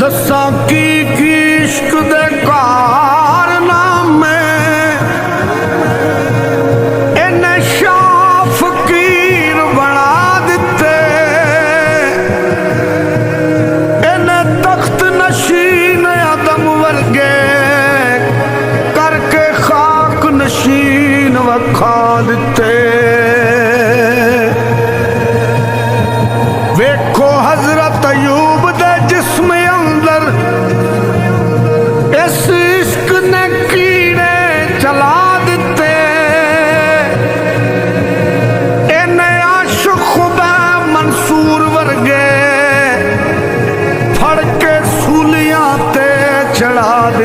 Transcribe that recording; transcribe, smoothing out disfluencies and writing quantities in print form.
दसां की इश्क दे कारनामे इन्हें शाह फकीर बना दिते, इन्हें तख्त नशीन आदम वर्गे करके खाक नशीन वखा दिते। वेखो हजरत अयूब दे जिस्म अंदर इस इश्क ने कीड़े चला दिते। इन्हें आशिक खुदा मंसूर वर्गे फड़ के सूलियां ते चढ़ा दिते।